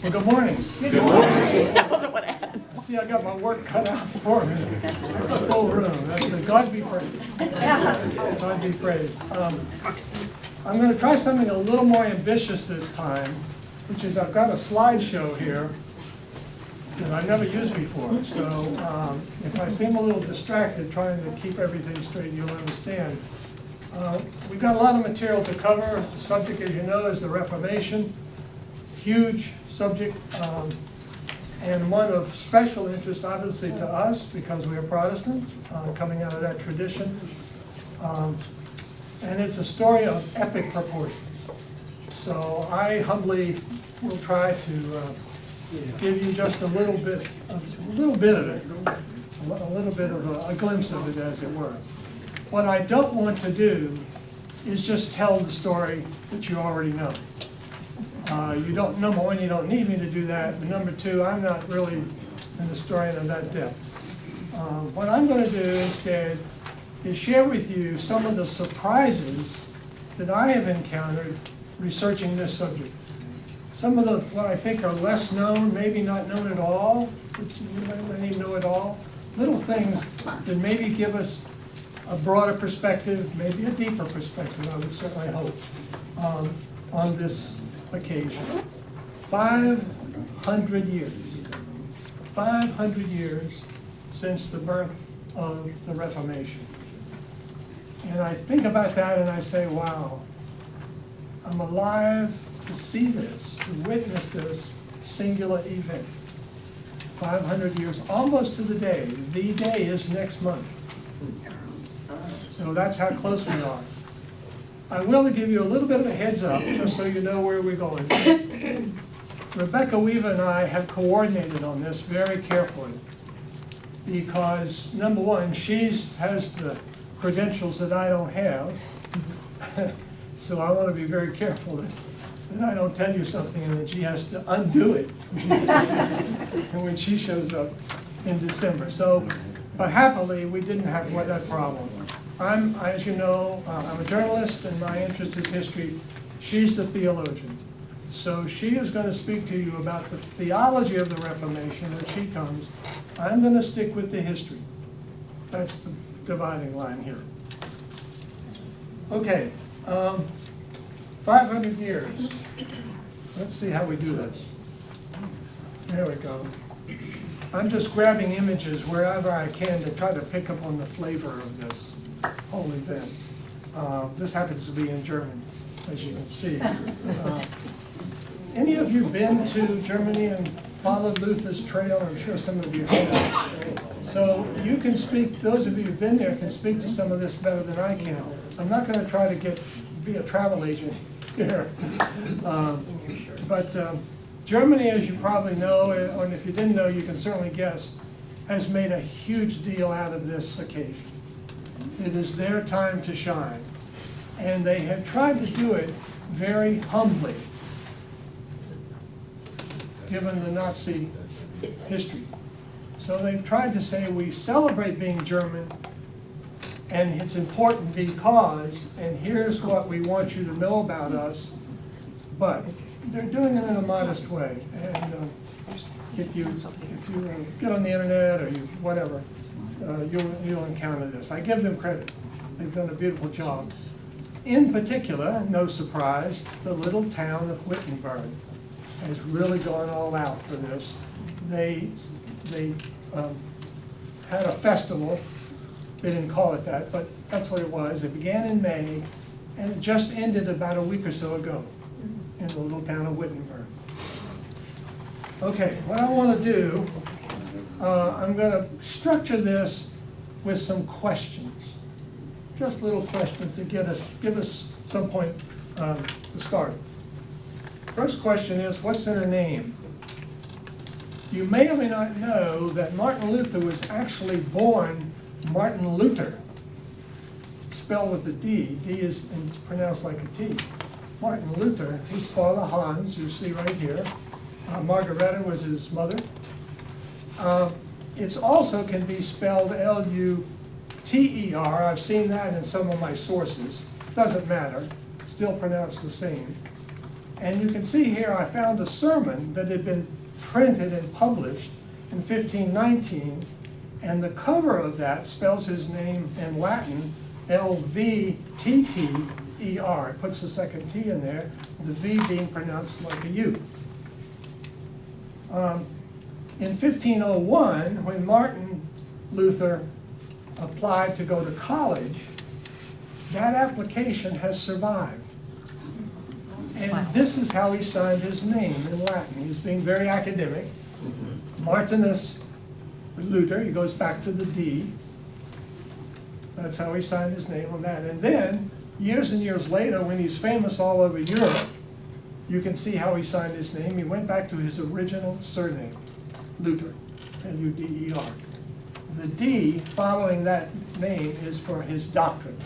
Well, good morning. Good morning. That wasn't what I had. See, I got my work cut out for me. Full room. That's the God be praised. God be praised. I'm going to try something a little more ambitious this time, which is I've got a slideshow here that I've never used before. So if I seem a little distracted trying to keep everything straight, you'll understand. We've got a lot of material to cover. The subject, as you know, is the Reformation. Huge subject, and one of special interest, obviously, to us because we are Protestants, coming out of that tradition. And it's a story of epic proportions. So I humbly will try to give you just a little bit of it, a little bit of a glimpse of it, as it were. What I don't want to do is just tell the story that you already know. You don't, number one, you don't need me to do that, but number two, I'm not really an historian of that depth. What I'm going to do instead is share with you some of the surprises that I have encountered researching this subject. Some of the, what I think are less known, maybe not known at all, you might not even know at all, little things that maybe give us a broader perspective, maybe a deeper perspective, I would certainly hope, on this occasion. 500 years. 500 years since the birth of the Reformation. And I think about that and I say, wow, I'm alive to see this, to witness this singular event. 500 years, almost to the day. The day is next month. So that's how close we are. I will give you a little bit of a heads up, just so you know where we're going. Rebecca Weaver and I have coordinated on this very carefully because, number one, she has the credentials that I don't have, so I want to be very careful that I don't tell you something and that she has to undo it and when she shows up in December. So, but happily, we didn't have quite that problem. As you know, I'm a journalist and my interest is history. She's the theologian. So she is going to speak to you about the theology of the Reformation when she comes. I'm going to stick with the history. That's the dividing line here. Okay, 500 years. Let's see how we do this. There we go. I'm just grabbing images wherever I can to try to pick up on the flavor of this whole event. This happens to be in German, as you can see. Any of you been to Germany and followed Luther's trail? I'm sure some of you have. So you can speak, those of you who've been there can speak to some of this better than I can. I'm not going to try to be a travel agent here. But Germany, as you probably know, and if you didn't know, you can certainly guess, has made a huge deal out of this occasion. It is their time to shine. And they have tried to do it very humbly, given the Nazi history. So they've tried to say, we celebrate being German, and it's important because, and here's what we want you to know about us, but they're doing it in a modest way. And if you get on the internet or whatever, you'll encounter this. I give them credit. They've done a beautiful job. In particular, no surprise, the little town of Wittenberg has really gone all out for this. They had a festival. They didn't call it that, but that's what it was. It began in May, and it just ended about a week or so ago in the little town of Wittenberg. Okay, what I want to do, I'm going to structure this with some questions. Just little questions to give us some point to start. First question is, what's in a name? You may or may not know that Martin Luther was actually born Martin Luther, spelled with a D. D is pronounced like a T. Martin Luther, his father Hans, you see right here. Margareta was his mother. It also can be spelled L-U-T-E-R. I've seen that in some of my sources. Doesn't matter. Still pronounced the same. And you can see here I found a sermon that had been printed and published in 1519, and the cover of that spells his name in Latin, L-V-T-T-E-R. It puts the second T in there, the V being pronounced like a U. In 1501, when Martin Luther applied to go to college, that application has survived. And this is how he signed his name in Latin. He's being very academic. Martinus Luther, he goes back to the D. That's how he signed his name on that. And then, years and years later, when he's famous all over Europe, you can see how he signed his name. He went back to his original surname, Luther, L-U-D-E-R. The D following that name is for his doctrine.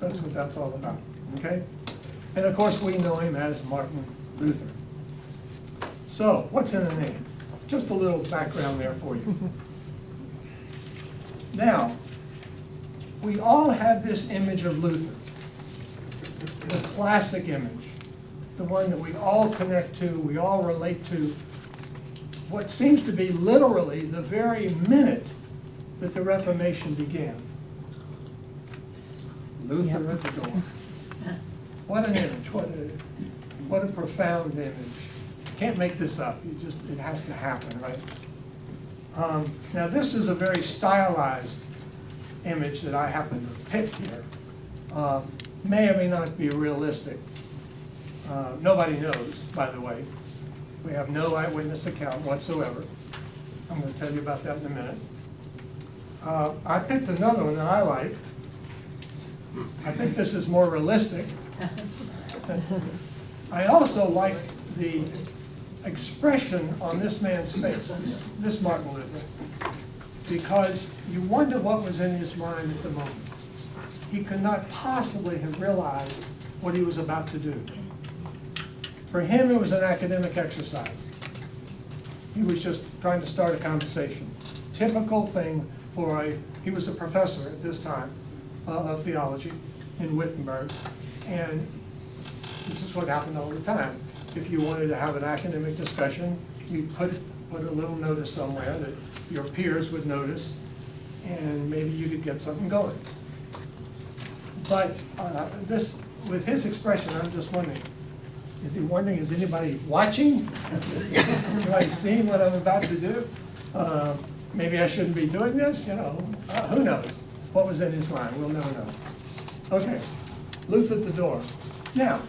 That's what that's all about, okay? And of course, we know him as Martin Luther. So, what's in a name? Just a little background there for you. Now, we all have this image of Luther, the classic image, the one that we all connect to, we all relate to, what seems to be literally the very minute that the Reformation began. Luther at the door. What an image, what a profound image. Can't make this up, it has to happen, right? Now this is a very stylized image that I happen to pick here. May or may not be realistic. Nobody knows, by the way. We have no eyewitness account whatsoever. I'm going to tell you about that in a minute. I picked another one that I like. I think this is more realistic. I also like the expression on this man's face, this Martin Luther, because you wonder what was in his mind at the moment. He could not possibly have realized what he was about to do. For him, it was an academic exercise. He was just trying to start a conversation. Typical thing for he was a professor at this time of theology in Wittenberg, and this is what happened all the time. If you wanted to have an academic discussion, you put a little notice somewhere that your peers would notice, and maybe you could get something going. But with his expression, I'm just wondering, is he wondering, is anybody watching? Anybody seeing what I'm about to do? Maybe I shouldn't be doing this, who knows? What was in his mind? We'll never know. Okay, Luther at the door. Now,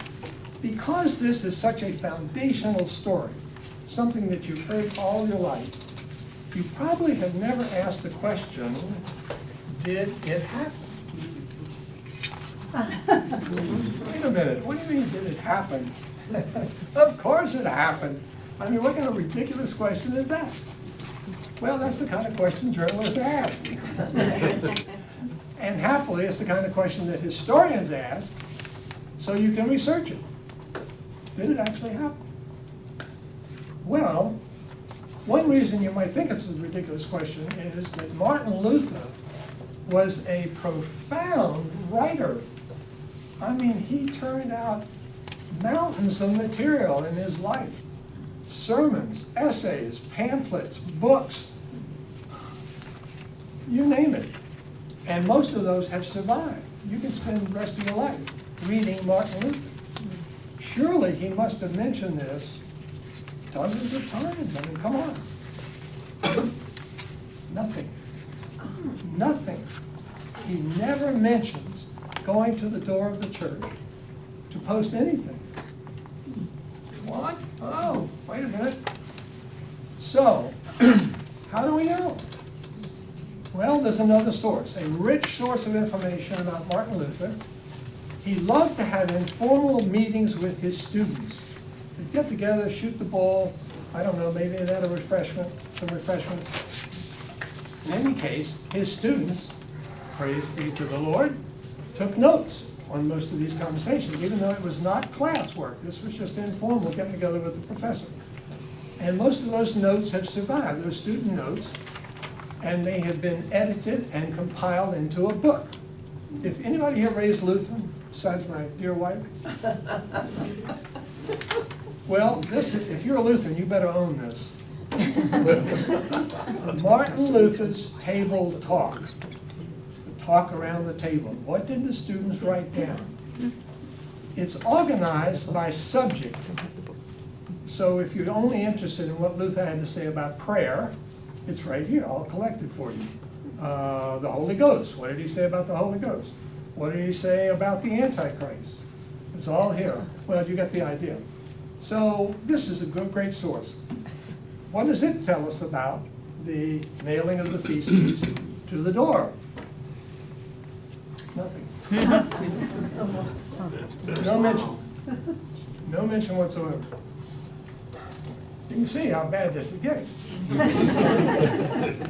because this is such a foundational story, something that you've heard all your life, you probably have never asked the question, did it happen? Wait a minute, what do you mean, did it happen? Of course it happened. I mean, what kind of ridiculous question is that? Well, that's the kind of question journalists ask. And happily, it's the kind of question that historians ask, so you can research it. Did it actually happen? Well, one reason you might think it's a ridiculous question is that Martin Luther was a profound writer. I mean, he turned out mountains of material in his life. Sermons, essays, pamphlets, books, you name it. And most of those have survived. You can spend the rest of your life reading Martin Luther. Surely he must have mentioned this dozens of times. I mean, come on. Nothing. Nothing. He never mentions going to the door of the church to post anything. What? Oh, wait a minute. So, how do we know? Well, there's another source, a rich source of information about Martin Luther. He loved to have informal meetings with his students. They'd get together, shoot the ball, I don't know, maybe they had some refreshments. In any case, his students, praise be to the Lord, took notes on most of these conversations, even though it was not classwork. This was just informal, getting together with the professor. And most of those notes have survived, those student notes, and they have been edited and compiled into a book. If anybody here raised Lutheran, besides my dear wife, Well, this is, if you're a Lutheran, you better own this. Martin Luther's table talk, the talk around the table. What did the students write down? It's organized by subject. So if you're only interested in what Luther had to say about prayer, it's right here, all collected for you. The Holy Ghost, what did he say about the Holy Ghost? What did he say about the Antichrist? It's all here. Well, you get the idea. So this is a great source. What does it tell us about the nailing of the theses to the door? Nothing. No mention. No mention whatsoever. You can see how bad this is getting.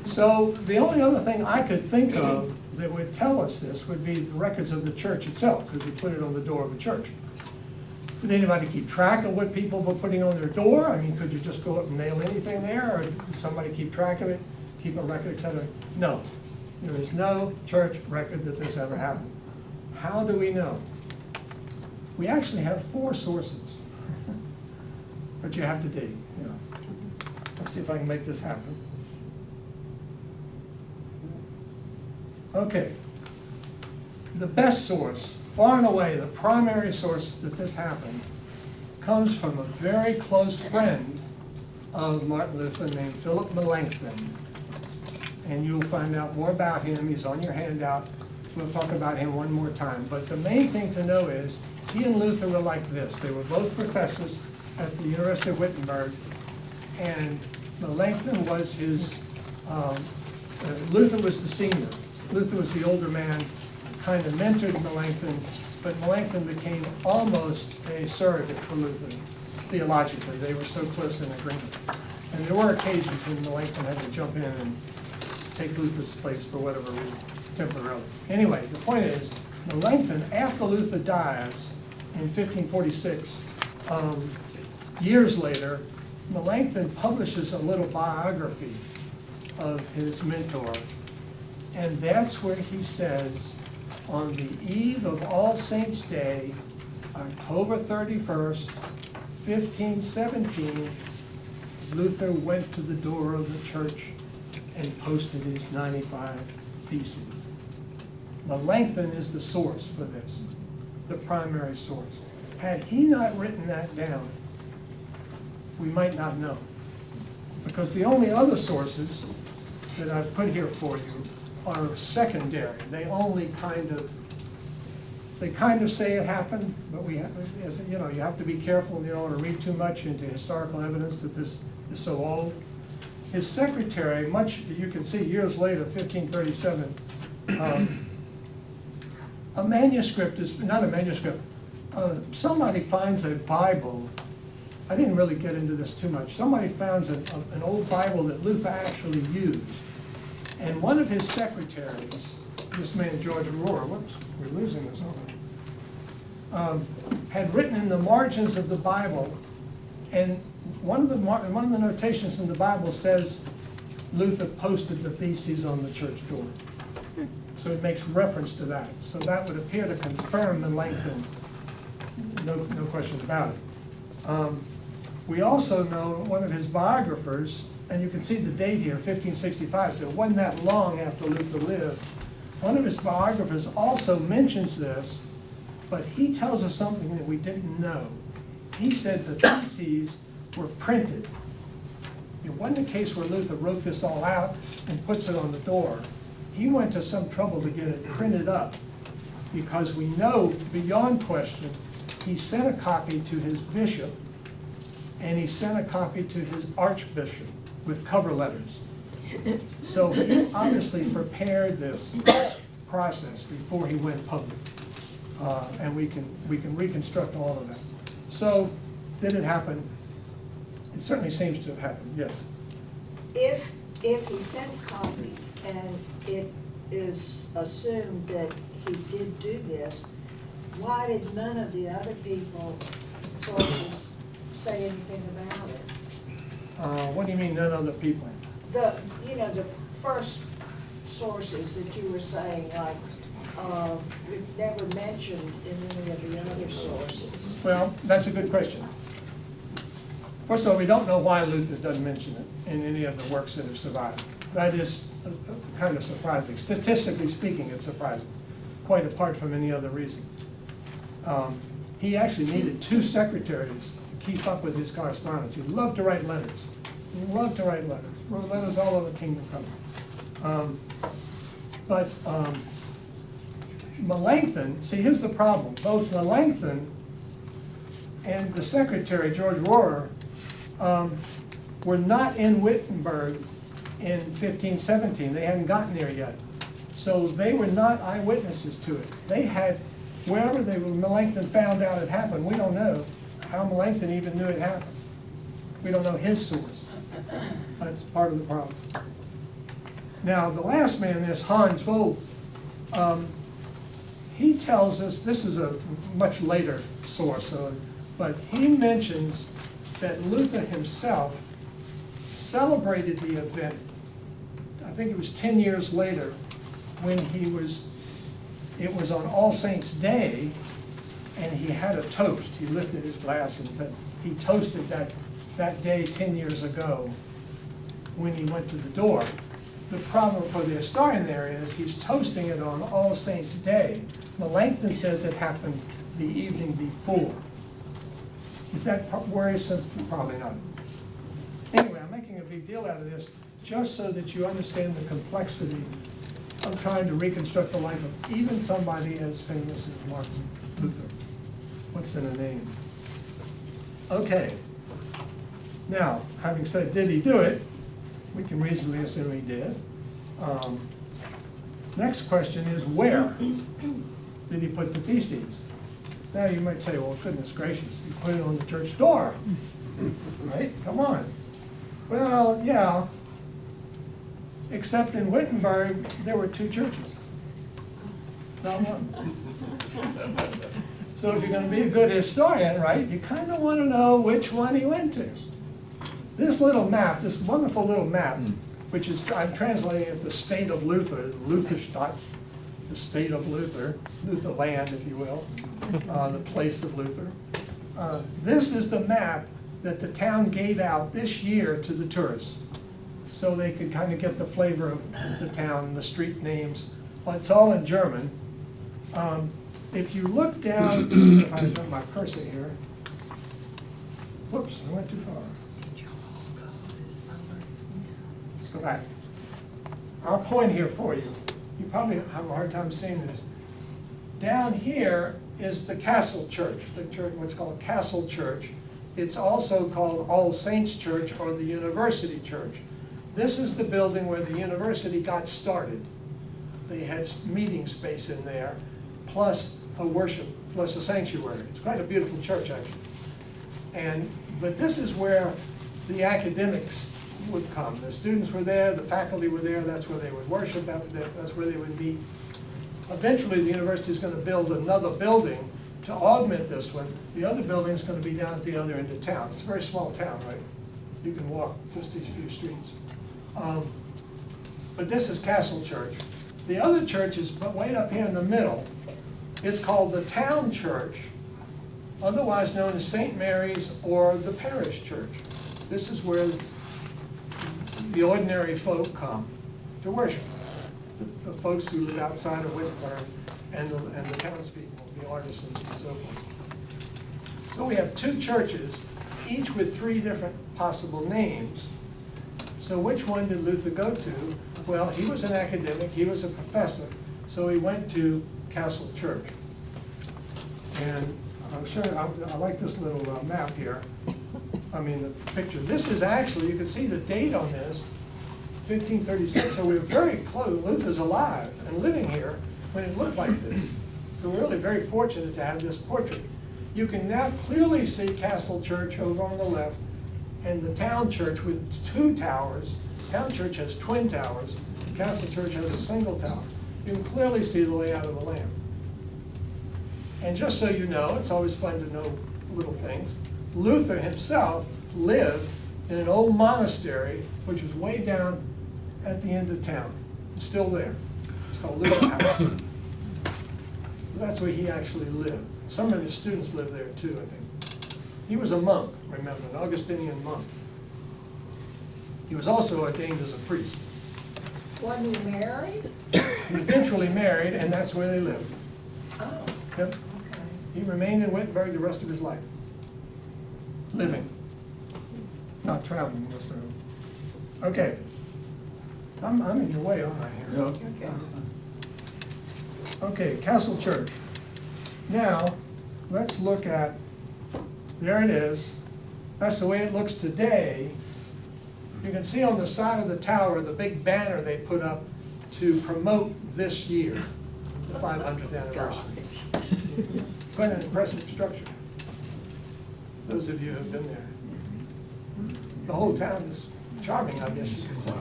So the only other thing I could think of that would tell us this would be the records of the church itself, because he put it on the door of the church. Did anybody keep track of what people were putting on their door? I mean, could you just go up and nail anything there, or did somebody keep track of it, keep a record, etc.? No. There is no church record that this ever happened. How do we know? We actually have 4 sources, but you have to dig. You know. Let's see if I can make this happen. Okay. The best source, far and away, the primary source that this happened, comes from a very close friend of Martin Luther named Philip Melanchthon. And you'll find out more about him. He's on your handout. We'll talk about him one more time. But the main thing to know is he and Luther were like this. They were both professors at the University of Wittenberg. And Melanchthon was his, Luther was the senior. Luther was the older man, kind of mentored Melanchthon, but Melanchthon became almost a surrogate for Luther, theologically. They were so close in agreement. And there were occasions when Melanchthon had to jump in and take Luther's place for whatever reason, temporarily. Anyway, the point is, Melanchthon, after Luther dies in 1546, years later, Melanchthon publishes a little biography of his mentor. And that's where he says, on the eve of All Saints' Day, October 31st, 1517, Luther went to the door of the church and posted his 95 Theses. Melanchthon is the source for this, the primary source. Had he not written that down, we might not know. Because the only other sources that I've put here for you are secondary. They only kind of say it happened, but we have, as you know, you have to be careful. You don't want to read too much into historical evidence that this is so old. His secretary, much you can see years later, 1537, a manuscript is not a manuscript. Somebody finds a Bible. I didn't really get into this too much. Somebody finds an old Bible that Luther actually used. And one of his secretaries, this man George Rohr, whoops, we're losing this already, had written in the margins of the Bible, and one of the notations in the Bible says Luther posted the theses on the church door. So it makes reference to that. So that would appear to confirm Melanchthon, no question about it. We also know one of his biographers, and you can see the date here, 1565, so it wasn't that long after Luther lived. One of his biographers also mentions this, but he tells us something that we didn't know. He said the theses were printed. It wasn't a case where Luther wrote this all out and puts it on the door. He went to some trouble to get it printed up, because we know, beyond question, he sent a copy to his bishop, and he sent a copy to his archbishop with cover letters. So he obviously prepared this process before he went public. And we can reconstruct all of that. So, did it happen? It certainly seems to have happened, yes. If he sent copies and it is assumed that he did do this, why did none of the other people sources say anything about it? What do you mean, none other people? The first sources that you were saying, like, it's never mentioned in any of the other sources. Well, that's a good question. First of all, we don't know why Luther doesn't mention it in any of the works that have survived. That is kind of surprising. Statistically speaking, it's surprising, quite apart from any other reason. He actually needed 2 secretaries to keep up with his correspondence. He loved to write letters. He loved to write letters. Wrote letters all over Kingdom Come. Melanchthon, see, here's the problem. Both Melanchthon and the secretary, George Rohrer, were not in Wittenberg in 1517. They hadn't gotten there yet. So they were not eyewitnesses to it. They had, wherever Melanchthon found out it happened, we don't know how Melanchthon even knew it happened. We don't know his source. That's part of the problem. Now, the last man, this Hans Vogt, he tells us, this is a much later source, but he mentions that Luther himself celebrated the event, I think it was 10 years later, when it was on All Saints' Day, and he had a toast. He lifted his glass and said, he toasted that day 10 years ago when he went to the door. The problem for the historian there is he's toasting it on All Saints' Day. Melanchthon says it happened the evening before. Is that worrisome? Probably not. Anyway, I'm making a big deal out of this just so that you understand the complexity of trying to reconstruct the life of even somebody as famous as Martin Luther. What's in a name? Okay. Now, having said, did he do it? We can reasonably assume he did. Next question is, where did he put the theses? Now you might say, well, goodness gracious, he put it on the church door, right? Come on. Well, yeah, except in Wittenberg, there were 2 churches, not one. So if you're going to be a good historian, right, you kind of want to know which one he went to. This little map, this wonderful little map, which is, I'm translating it, the state of Luther, Lutherstadt, the state of Luther, Lutherland, if you will, the place of Luther. This is the map that the town gave out this year to the tourists, so they could kind of get the flavor of the town, the street names. Well, it's all in German. If you look down, let's see if I've got my cursor here. Whoops, I went too far. Let's go back. I'll point here for you. You probably have a hard time seeing this. Down here is the Castle Church, the church, what's called Castle Church. It's also called All Saints Church or the University Church. This is the building where the university got started. They had meeting space in there, plus a worship, plus a sanctuary. It's quite a beautiful church, actually. But this is where the academics would come. The students were there, the faculty were there, that's where they would worship, that's where they would meet. Eventually, the university is going to build another building to augment this one. The other building is going to be down at the other end of town. It's a very small town, right? You can walk just these few streets. But this is Castle Church. The other church is way up here in the middle. It's called the Town Church, otherwise known as St. Mary's or the Parish Church. This is where the ordinary folk come to worship. The folks who live outside of Wittenberg and the townspeople, the artisans and so forth. So we have 2 churches, each with 3 different possible names. So which one did Luther go to? Well, he was an academic, he was a professor, so he went to Castle Church. And I'm sure, I like this little map here. I mean, the picture. This is actually, you can see the date on this, 1536, so we were very close. Luther's alive and living here when it looked like this. So we're really very fortunate to have this portrait. You can now clearly see Castle Church over on the left and the Town Church with 2 towers. Town Church has twin towers. Castle Church has a single tower. You can clearly see the layout of the lamp. And just so you know, it's always fun to know little things. Luther himself lived in an old monastery, which was way down at the end of town. It's still there. It's called Luther House. That's where he actually lived. Some of his students lived there too, I think. He was a monk, remember, an Augustinian monk. He was also ordained as a priest. Wasn't he married? He eventually married, and that's where they lived. Oh, Yep. okay. He remained in Wittenberg the rest of his life, living, not traveling most of them. Okay. I'm in your way, aren't I here? Okay. Okay, Castle Church. Now, let's look at, there it is. That's the way it looks today. You can see on the side of the tower the big banner they put up to promote this year, the 500th anniversary. Quite an impressive structure. Those of you who have been there. The whole town is charming, I guess you could say.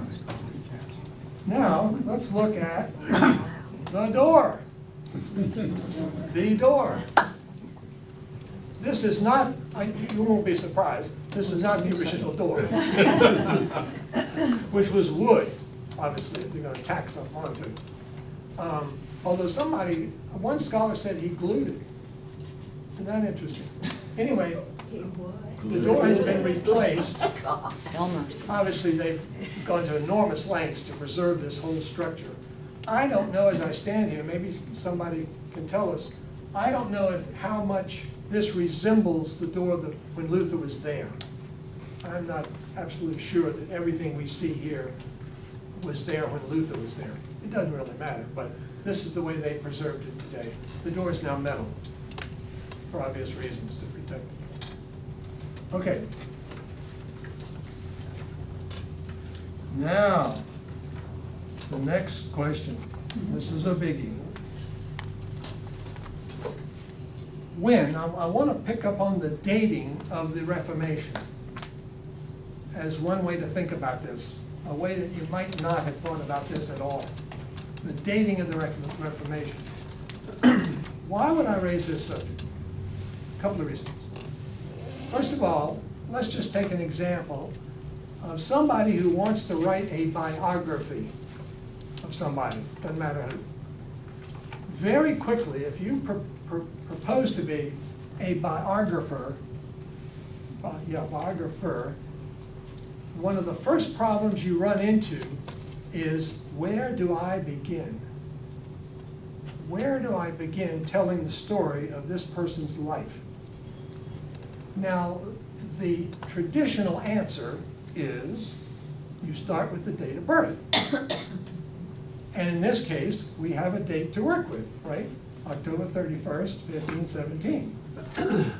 Now, let's look at the door. The door. This is not, you won't be surprised, this is not the original door. Which was wood, obviously, if they're going to tack something onto it. Although one scholar said he glued it. Isn't that interesting? Anyway, He would. the door has been replaced. Elmer's. Obviously, they've gone to enormous lengths to preserve this whole structure. I don't know, as I stand here, maybe somebody can tell us, I don't know how much this resembles the door when Luther was there. I'm not absolutely sure that everything we see here was there when Luther was there. It doesn't really matter, but this is the way they preserved it today. The door is now metal, for obvious reasons, to protect it. Okay. Now, the next question. This is a biggie. When, I want to pick up on the dating of the Reformation as one way to think about this, a way that you might not have thought about this at all. The dating of the Reformation. Why would I raise this subject? A couple of reasons. First of all, let's just take an example of somebody who wants to write a biography of somebody, doesn't matter who. Very quickly, if you propose to be a biographer, one of the first problems you run into is, where do I begin? Where do I begin telling the story of this person's life? Now, the traditional answer is you start with the date of birth. And in this case, we have a date to work with, right? October 31st, 1517.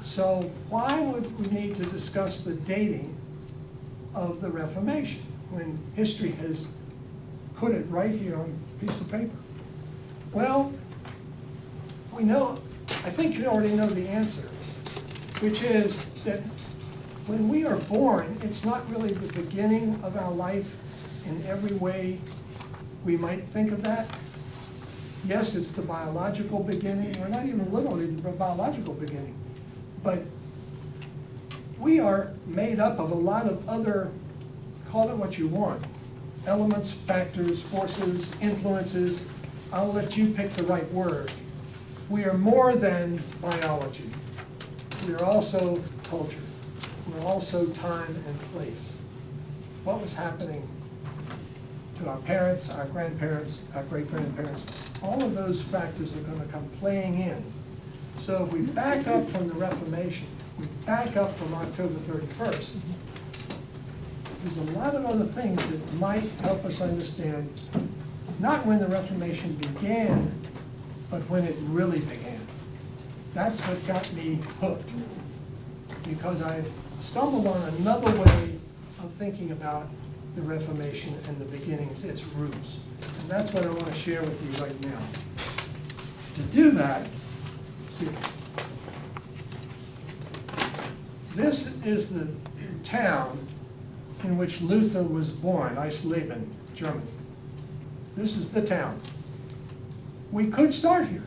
So why would we need to discuss the dating of the Reformation when history has put it right here on a piece of paper? Well, we know, I think you already know the answer, which is that when we are born, it's not really the beginning of our life in every way we might think of that. Yes, it's the biological beginning, or not even literally the biological beginning, but we are made up of a lot of other, call it what you want, elements, factors, forces, influences. I'll let you pick the right word. We are more than biology. We are also culture. We're also time and place. What was happening to our parents, our grandparents, our great-grandparents, all of those factors are going to come playing in. So if we back up from the Reformation, we back up from October 31st, there's a lot of other things that might help us understand not when the Reformation began, but when it really began. That's what got me hooked, because I stumbled on another way of thinking about the Reformation and the beginnings, its roots. And that's what I want to share with you right now. To do that, this is the town in which Luther was born, Eisleben, Germany. This is the town. We could start here.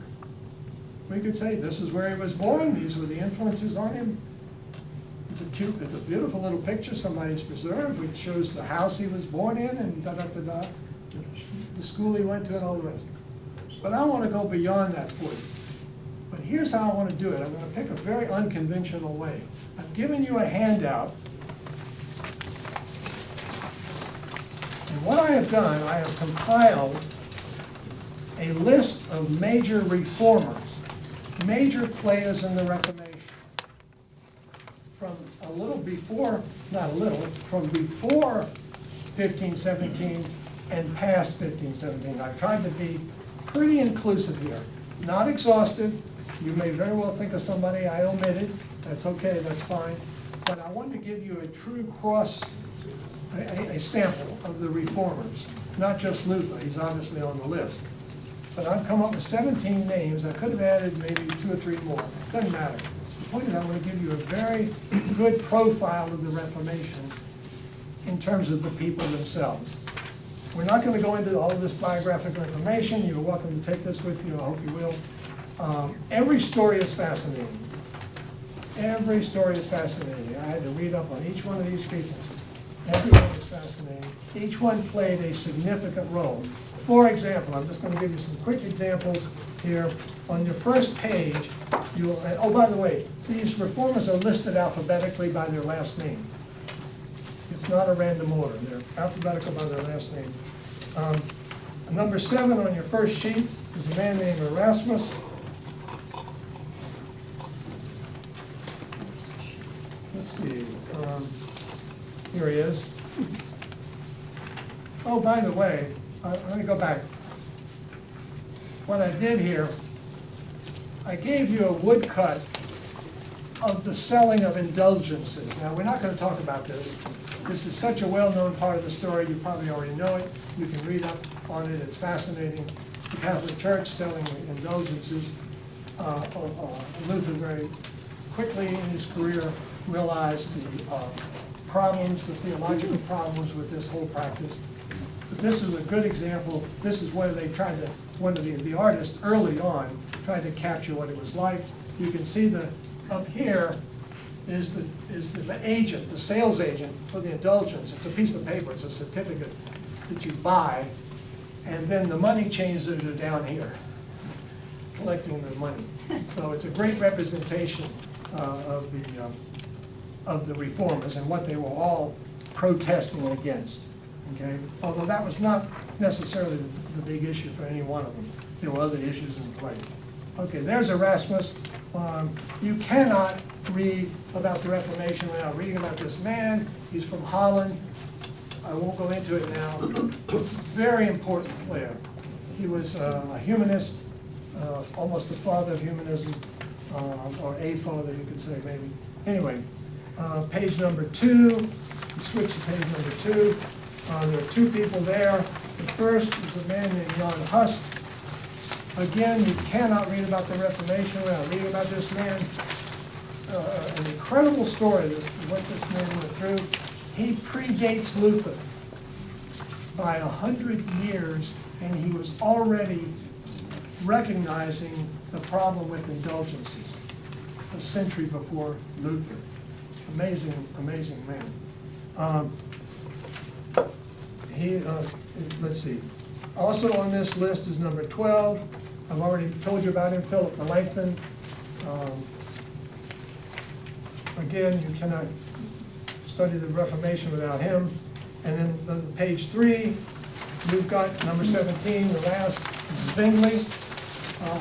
We could say this is where he was born, these were the influences on him. It's a beautiful little picture somebody's preserved, which shows the house he was born in and da-da-da-da, the school he went to and all the rest. But I want to go beyond that for you. But here's how I want to do it. I'm going to pick a very unconventional way. I've given you a handout. And what I have done, I have compiled a list of major reformers, major players in the Reformation. From a little before, not a little, from before 1517 and past 1517. I've tried to be pretty inclusive here. Not exhaustive. You may very well think of somebody I omitted. That's okay, that's fine. But I wanted to give you a true a sample of the reformers, not just Luther. He's obviously on the list. But I've come up with 17 names. I could have added maybe 2 or 3 more. Doesn't matter. The point is I want to give you a very good profile of the Reformation in terms of the people themselves. We're not going to go into all of this biographical information. You're welcome to take this with you. I hope you will. Every story is fascinating. Every story is fascinating. I had to read up on each one of these people. Everyone is fascinating. Each one played a significant role. For example, I'm just going to give you some quick examples here. On your first page, you'll, oh, by the way, these reformers are listed alphabetically by their last name. It's not a random order. They're alphabetical by their last name. Number 7 on your first sheet is a man named Erasmus. Let's see. Here he is. Oh, by the way, let me go back. What I did here, I gave you a woodcut of the selling of indulgences. Now, we're not going to talk about this. This is such a well-known part of the story, you probably already know it. You can read up on it, it's fascinating. The Catholic Church selling indulgences. Luther very quickly in his career realized the problems, the theological problems with this whole practice. But this is a good example. This is where they tried to, one of the artists early on tried to capture what it was like. You can see up here is the agent, the sales agent for the indulgence. It's a piece of paper, it's a certificate that you buy, and then the money changers are down here, collecting the money. So it's a great representation of the reformers and what they were all protesting against. Okay? Although that was not necessarily the big issue for any one of them. There were other issues in play. Okay, there's Erasmus. You cannot read about the Reformation without reading about this man. He's from Holland. I won't go into it now. Very important player. He was a humanist, almost the father of humanism, or a father, you could say, maybe. Anyway, page number 2. We switch to page number 2. There are 2 people there. The first is a man named Jan Hus. Again, you cannot read about the Reformation without reading about this man. An incredible story of what this man went through. He predates Luther by 100 years, and he was already recognizing the problem with indulgences a century before Luther. Amazing, amazing man. Let's see. Also on this list is number 12. I've already told you about him, Philip Melanchthon. Again, you cannot study the Reformation without him. And then page 3, you've got number 17, the last. This is Bingley,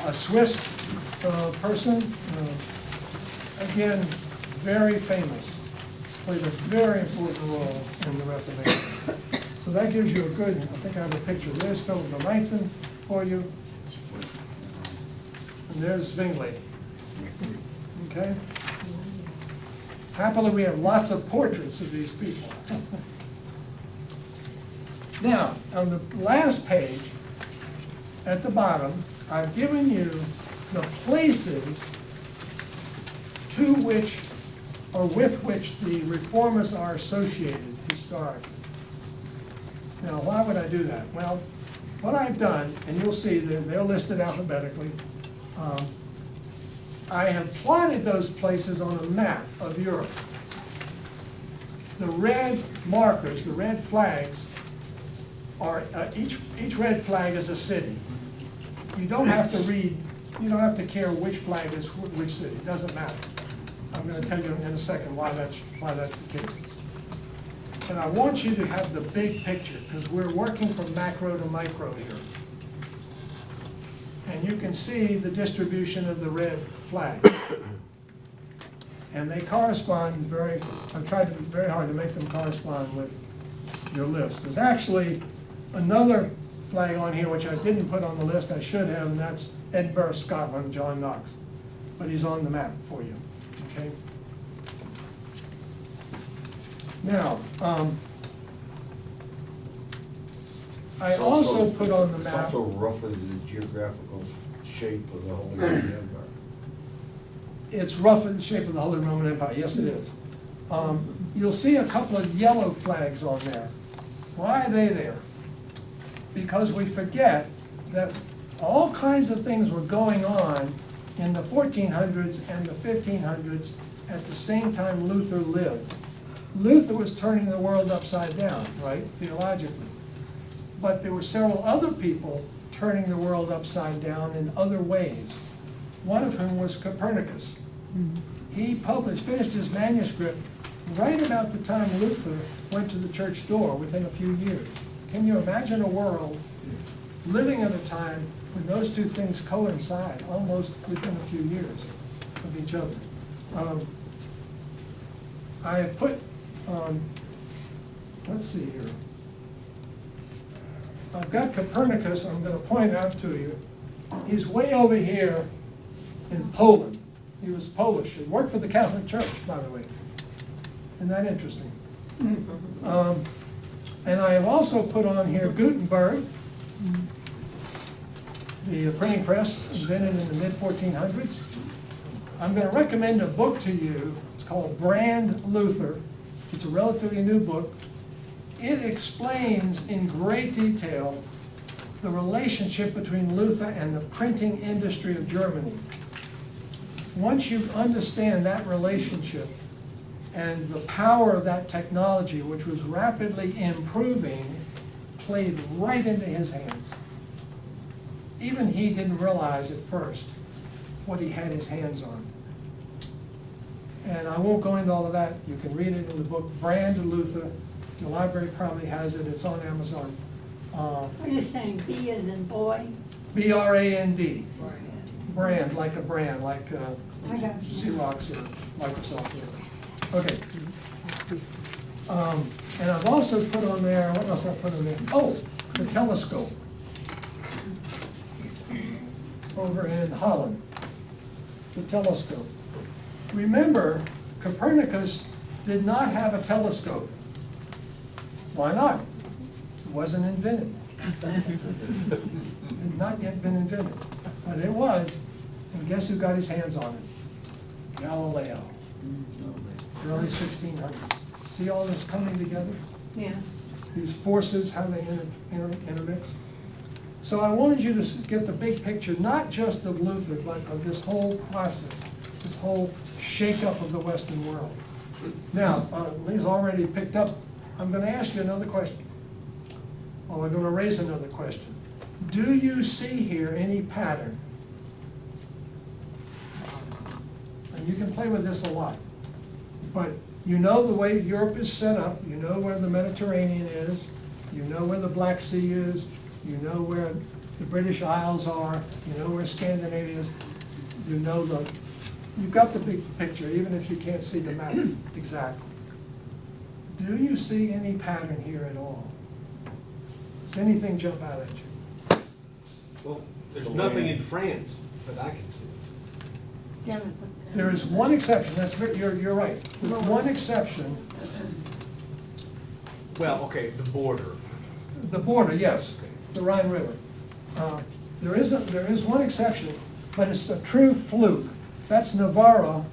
a Swiss person. Again, very famous. Played a very important role in the Reformation. So that gives you a good, I think I have a picture. There's Philip Melanchthon for you. And there's Bingley. Okay? Happily, we have lots of portraits of these people. Now, on the last page, at the bottom, I've given you the places to which or with which the reformers are associated historically. Now, why would I do that? Well, what I've done, and you'll see they're listed alphabetically, I have plotted those places on a map of Europe. The red markers, the red flags, are each red flag is a city. You don't have to read you don't have to care which flag is which city, it doesn't matter. I'm gonna tell you in a second why that's the case. And I want you to have the big picture, because we're working from macro to micro here. And you can see the distribution of the red flag. And they correspond I've tried very hard to make them correspond with your list. There's actually another flag on here which I didn't put on the list, I should have, and that's Edinburgh, Scotland, John Knox. But he's on the map for you, okay? Now, I also put on the map. It's also roughly the geographical shape of the Holy Roman Empire. It's roughly the shape of the Holy Roman Empire, yes it is. You'll see a couple of yellow flags on there. Why are they there? Because we forget that all kinds of things were going on in the 1400s and the 1500s at the same time Luther lived. Luther was turning the world upside down, right, theologically. But there were several other people turning the world upside down in other ways, one of whom was Copernicus. He finished his manuscript right about the time Luther went to the church door, within a few years. Can you imagine a world living at a time when those two things coincide almost within a few years of each other? I have put, let's see here. I've got Copernicus, I'm going to point out to you. He's way over here in Poland. He was Polish. He worked for the Catholic Church, by the way. Isn't that interesting? And I have also put on here Gutenberg, the printing press invented in the mid-1400s. I'm going to recommend a book to you. It's called Brand Luther. It's a relatively new book. It explains in great detail the relationship between Luther and the printing industry of Germany. Once you understand that relationship and the power of that technology, which was rapidly improving, played right into his hands. Even he didn't realize at first what he had his hands on. And I won't go into all of that. You can read it in the book, Brand Luther. The library probably has it. It's on Amazon. Are you saying B as in boy? B-R-A-N-D. Brand, like a brand, like I got you. Xerox or Microsoft. Okay. And I've also put on there, what else I put on there? Oh, the telescope. Over in Holland. The telescope. Remember, Copernicus did not have a telescope. Why not? It wasn't invented. It had not yet been invented. But it was, and guess who got his hands on it? Galileo. Early 1600s. See all this coming together? Yeah. These forces, how they intermix? So I wanted you to get the big picture, not just of Luther, but of this whole process, this whole shake-up of the Western world. Now, Lee's already picked up. I'm going to ask you another question. Well, I'm going to raise another question. Do you see here any pattern? And you can play with this a lot. But you know the way Europe is set up. You know where the Mediterranean is. You know where the Black Sea is. You know where the British Isles are. You know where Scandinavia is. You know you've got the big picture, even if you can't see the map exactly. Do you see any pattern here at all? Does anything jump out at you? Well, there's nothing in France that I can see. There is one exception. You're right. There's one exception. Well, okay, the border. The border, yes, the Rhine River. There is one exception, but it's a true fluke. That's Navarra,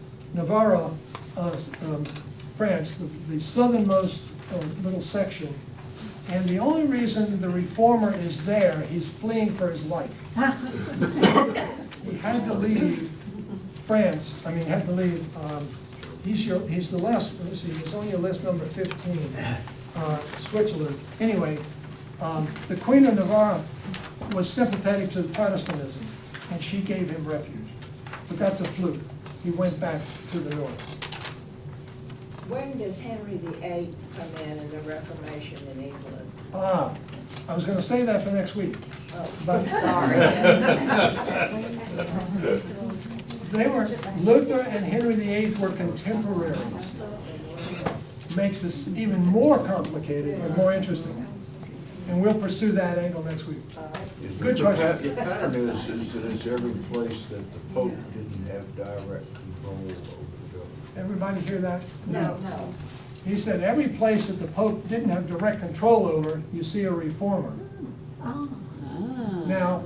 France, the southernmost little section. And the only reason the reformer is there, he's fleeing for his life. He had to leave France. I mean, had to leave. He's the last. Let's see. He's on your list, number 15. Switzerland. Anyway, the Queen of Navarre was sympathetic to Protestantism, and she gave him refuge. But that's a fluke. He went back to the north. When does Henry VIII come in the Reformation in England? Ah, I was gonna say that for next week. Oh, But- sorry. Luther and Henry VIII were contemporaries. Makes this even more complicated and more interesting. And we'll pursue that angle next week. Good question. The pattern is that it's every place that the Pope didn't have direct control over the government. Everybody hear that? No. He said every place that the Pope didn't have direct control over, you see a reformer. Oh. Now,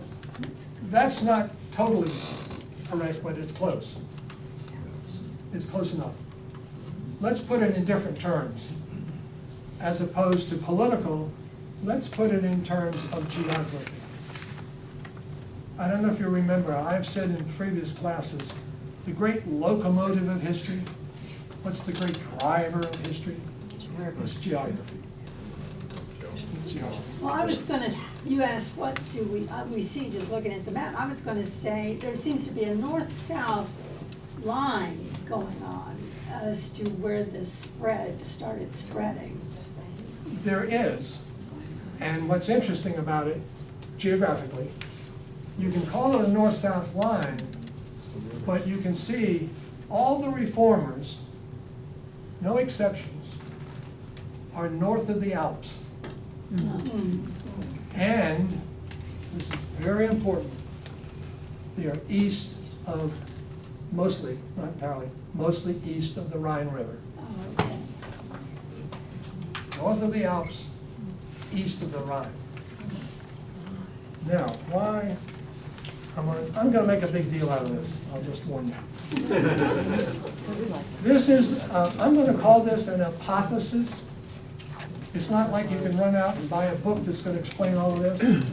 that's not totally correct, but it's close. It's close enough. Let's put it in different terms. As opposed to political, let's put it in terms of geography. I don't know if you remember, I've said in previous classes, the great locomotive of history, what's the great driver of history? It's geography. It's geography. Well, I was gonna, you asked what do we see just looking at the map. I was gonna say, there seems to be a north-south line going on as to where the spread started spreading. There is, and what's interesting about it, geographically, you can call it a north-south line, but you can see all the reformers, no exceptions, are north of the Alps. And, this is very important, they are east of, mostly, not entirely, mostly east of the Rhine River. Oh, okay. North of the Alps, east of the Rhine. Now, why, I'm gonna make a big deal out of this, I'll just warn you. This is, I'm gonna call this an hypothesis. It's not like you can run out and buy a book that's gonna explain all of this.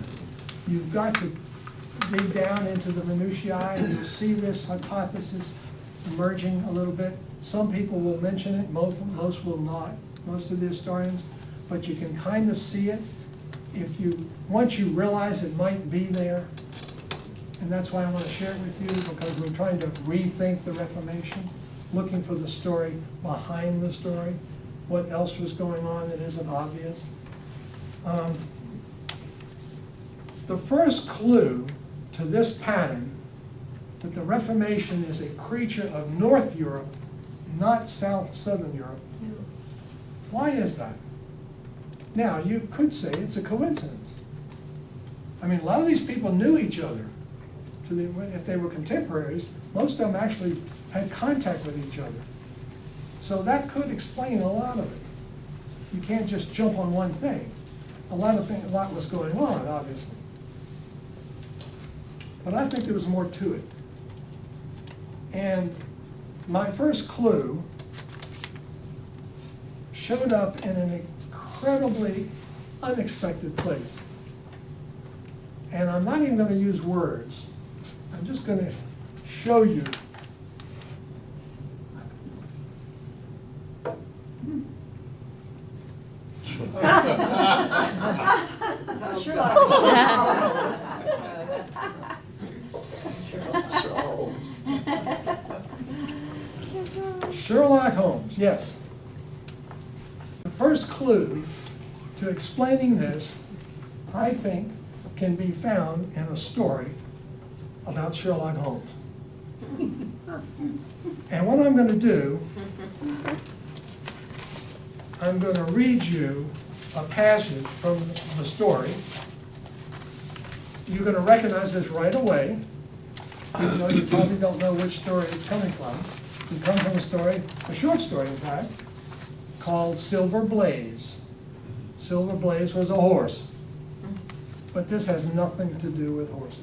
You've got to dig down into the minutiae, and you'll see this hypothesis emerging a little bit. Some people will mention it, most will not, most of the historians, but you can kind of see it once you realize it might be there. And that's why I want to share it with you, because we're trying to rethink the Reformation, looking for the story behind the story, what else was going on that isn't obvious. The first clue to this pattern, that the Reformation is a creature of North Europe, not Southern Europe. Why is that? Now, you could say it's a coincidence. I mean, a lot of these people knew each other. If they were contemporaries, most of them actually had contact with each other. So that could explain a lot of it. You can't just jump on one thing. A lot was going on, obviously. But I think there was more to it. And my first clue showed up in an incredibly unexpected place. And I'm not even going to use words. I'm just going to show you. Sherlock Holmes, yes. The first clue to explaining this, I think, can be found in a story about Sherlock Holmes. And what I'm going to do, I'm going to read you a passage from the story. You're going to recognize this right away, even though you probably don't know which story it's coming from. It comes from a story, a short story in fact, called Silver Blaze. Silver Blaze was a horse, but this has nothing to do with horses.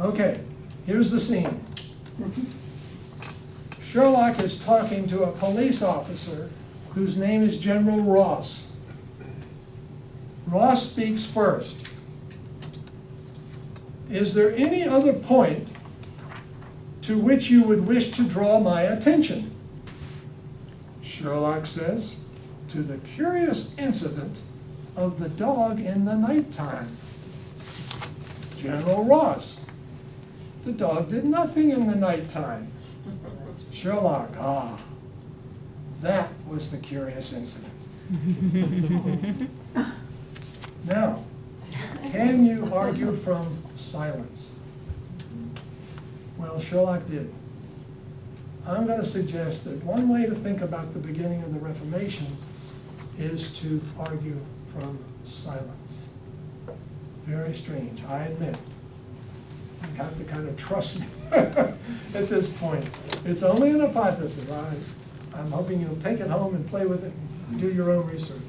Okay, here's the scene. Sherlock is talking to a police officer whose name is General Ross. Ross speaks first. Is there any other point to which you would wish to draw my attention? Sherlock says, to the curious incident of the dog in the nighttime. General Ross. The dog did nothing in the nighttime. Sherlock, that was the curious incident. Now, can you argue from silence? Well, Sherlock did. I'm going to suggest that one way to think about the beginning of the Reformation is to argue from silence. Very strange, I admit. You have to kind of trust me at this point. It's only an hypothesis. I'm hoping you'll take it home and play with it and do your own research.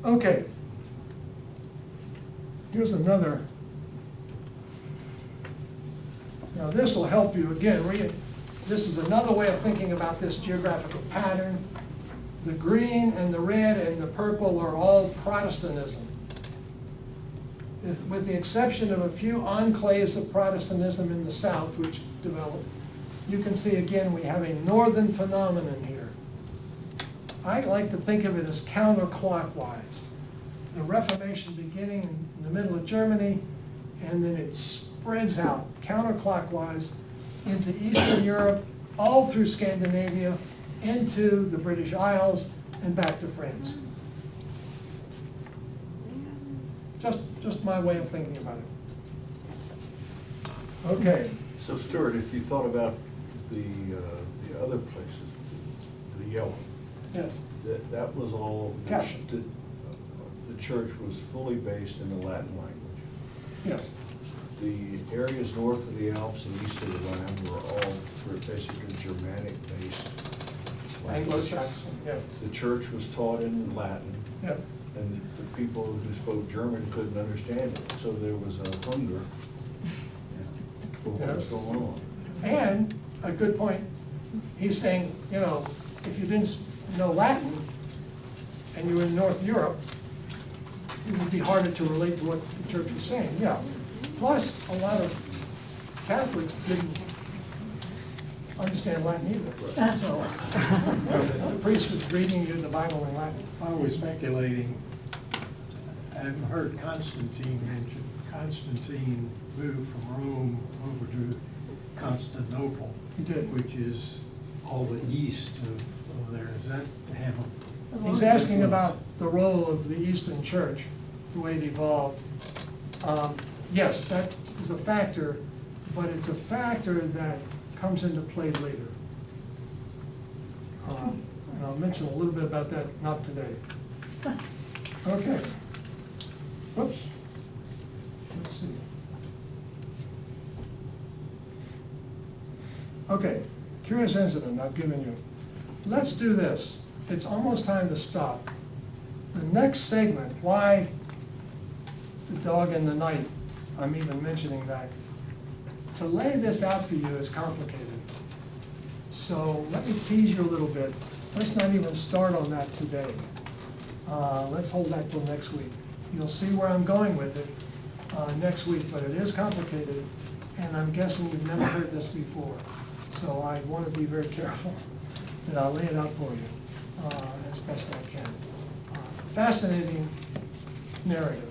Okay. Here's another. Now this will help you again. This is another way of thinking about this geographical pattern. The green and the red and the purple are all Protestantism, with the exception of a few enclaves of Protestantism in the south which developed. You can see again we have a northern phenomenon here. I like to think of it as counterclockwise. The Reformation beginning in the middle of Germany, and then it spreads out counterclockwise into Eastern Europe, all through Scandinavia, into the British Isles, and back to France. Just my way of thinking about it. Okay. So Stuart, if you thought about the other places, the yellow, Yes. that was all, Catholic. the church was fully based in the Latin language. Yes. The areas north of the Alps and east of the Rhine were all basically Germanic-based. Anglo-Saxon. Yeah. The church was taught in Latin, Yeah. and the people who spoke German couldn't understand it. So there was a hunger for what was going on. And a good point. He's saying, you know, if you didn't know Latin and you were in North Europe, it would be harder to relate to what the church was saying. Yeah. Plus, a lot of Catholics didn't understand Latin either. So the priest was reading you the Bible in Latin. While we're speculating, I've heard Constantine mentioned. Constantine moved from Rome over to Constantinople. He did. Which is all the east of there. Does that have a... He's asking about the role of the Eastern Church, the way it evolved. Yes, that is a factor, but it's a factor that comes into play later. And I'll mention a little bit about that, not today. Okay. Whoops. Let's see. Okay, curious incident I've given you. Let's do this. It's almost time to stop. The next segment, why the dog in the night, I'm even mentioning that. To lay this out for you is complicated. So let me tease you a little bit. Let's not even start on that today. Let's hold that till next week. You'll see where I'm going with it next week, but it is complicated, and I'm guessing you've never heard this before. So I want to be very careful that I'll lay it out for you as best I can. Fascinating narrative.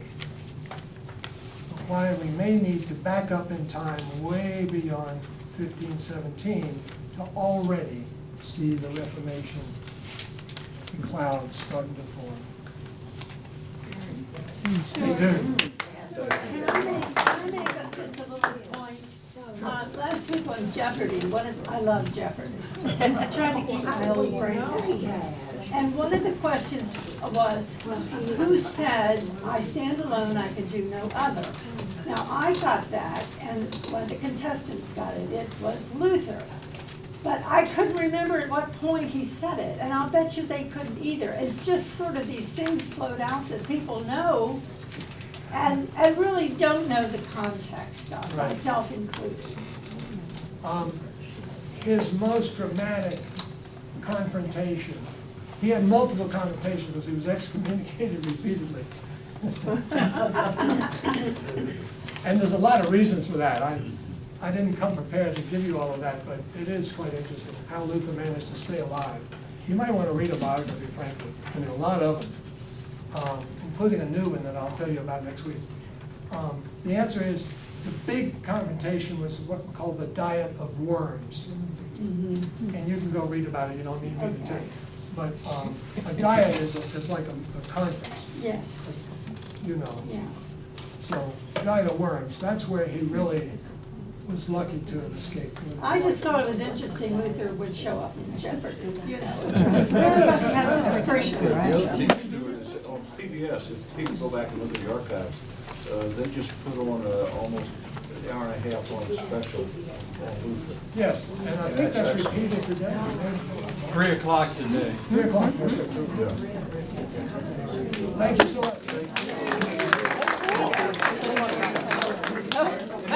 Why we may need to back up in time way beyond 1517 to already see the Reformation, the clouds starting to form. Stay tuned. Can I make just a little point? Last week on Jeopardy, I love Jeopardy. I tried to keep my old brain active. And one of the questions was, who said, "I stand alone, I can do no other"? Now, I got that, and one of the contestants got it. It was Luther. But I couldn't remember at what point he said it, and I'll bet you they couldn't either. It's just sort of these things float out that people know and really don't know the context of, Right. myself included. His most dramatic confrontation, he had multiple confrontations because he was excommunicated repeatedly. And there's a lot of reasons for that. I didn't come prepared to give you all of that, but it is quite interesting how Luther managed to stay alive. You might want to read a biography, frankly, and there are a lot of them, including a new one that I'll tell you about next week. The answer is, the big confrontation was what we call the diet of worms. And you can go read about it, you don't need me to tell you. But a diet is like a conference, Yes, as you know. yeah. So, diet of worms, that's where he really was lucky to have escaped. I just thought it was interesting Luther would show up in Jeopardy, you know. Everybody has this pressure, The right? other thing to do is, on PBS, if people go back and look at the archives, they just put on almost an hour and a half on a special on Luther. Yes, and I think that's repeated today. 3 o'clock today. 3 o'clock. Yeah. Thank you so much.